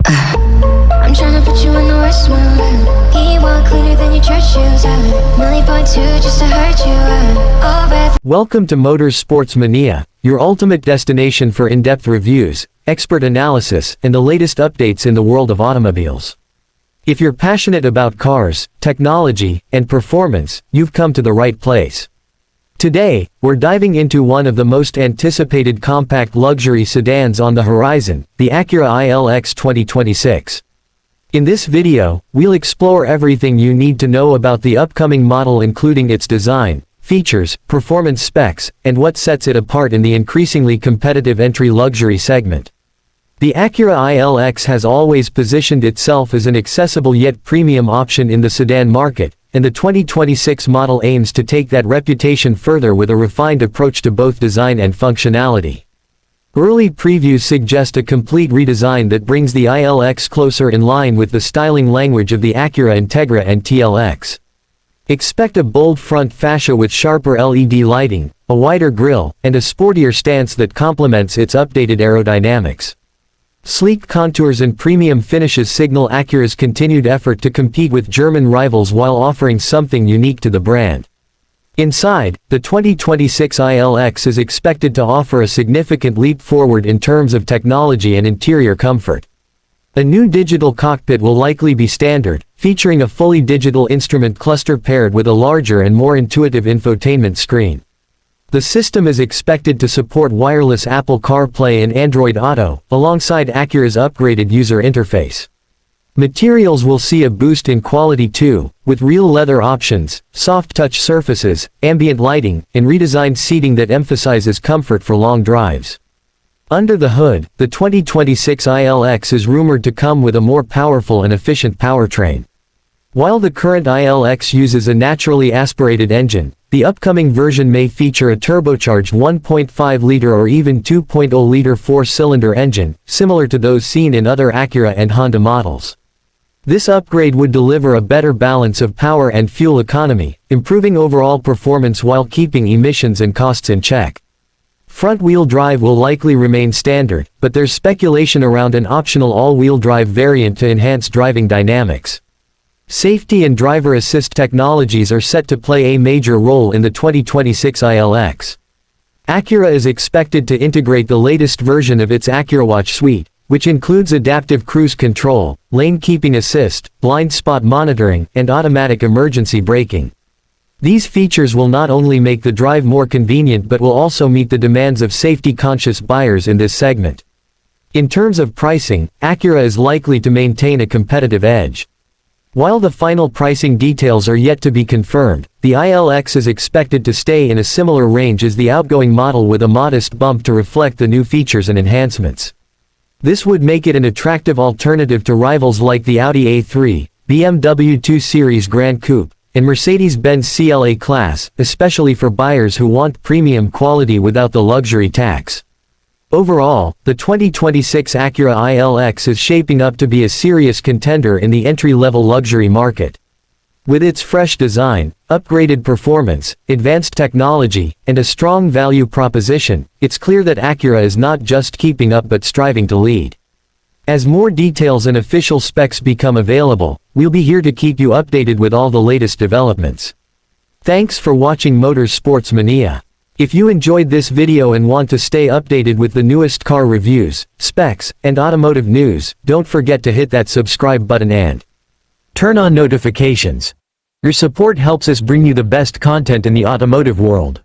I'm tryna put you in the worst mood. He want cleaner than your church shoes. $1.2 just to hurt you. Welcome to Motorsports Menia, your ultimate destination for in-depth reviews, expert analysis, and the latest updates in the world of automobiles. If you're passionate about cars, technology, and performance, you've come to the right place. Today, we're diving into one of the most anticipated compact luxury sedans on the horizon, the Acura ILX 2026. In this video, we'll explore everything you need to know about the upcoming model, including its design, features, performance specs, and what sets it apart in the increasingly competitive entry luxury segment. The Acura ILX has always positioned itself as an accessible yet premium option in the sedan market, and the 2026 model aims to take that reputation further with a refined approach to both design and functionality. Early previews suggest a complete redesign that brings the ILX closer in line with the styling language of the Acura Integra and TLX. Expect a bold front fascia with sharper LED lighting, a wider grille, and a sportier stance that complements its updated aerodynamics. Sleek contours and premium finishes signal Acura's continued effort to compete with German rivals while offering something unique to the brand. Inside, the 2026 ILX is expected to offer a significant leap forward in terms of technology and interior comfort. A new digital cockpit will likely be standard, featuring a fully digital instrument cluster paired with a larger and more intuitive infotainment screen. The system is expected to support wireless Apple CarPlay and Android Auto, alongside Acura's upgraded user interface. Materials will see a boost in quality too, with real leather options, soft touch surfaces, ambient lighting, and redesigned seating that emphasizes comfort for long drives. Under the hood, the 2026 ILX is rumored to come with a more powerful and efficient powertrain. While the current ILX uses a naturally aspirated engine, the upcoming version may feature a turbocharged 1.5-liter or even 2.0-liter four-cylinder engine, similar to those seen in other Acura and Honda models. This upgrade would deliver a better balance of power and fuel economy, improving overall performance while keeping emissions and costs in check. Front-wheel drive will likely remain standard, but there's speculation around an optional all-wheel drive variant to enhance driving dynamics. Safety and driver assist technologies are set to play a major role in the 2026 ILX. Acura is expected to integrate the latest version of its AcuraWatch suite, which includes adaptive cruise control, lane keeping assist, blind spot monitoring, and automatic emergency braking. These features will not only make the drive more convenient but will also meet the demands of safety-conscious buyers in this segment. In terms of pricing, Acura is likely to maintain a competitive edge. While the final pricing details are yet to be confirmed, the ILX is expected to stay in a similar range as the outgoing model with a modest bump to reflect the new features and enhancements. This would make it an attractive alternative to rivals like the Audi A3, BMW 2 Series Gran Coupe, and Mercedes-Benz CLA Class, especially for buyers who want premium quality without the luxury tax. Overall, the 2026 Acura ILX is shaping up to be a serious contender in the entry-level luxury market. With its fresh design, upgraded performance, advanced technology, and a strong value proposition, it's clear that Acura is not just keeping up but striving to lead. As more details and official specs become available, we'll be here to keep you updated with all the latest developments. Thanks for watching Motorsports Mania. If you enjoyed this video and want to stay updated with the newest car reviews, specs, and automotive news, don't forget to hit that subscribe button and turn on notifications. Your support helps us bring you the best content in the automotive world.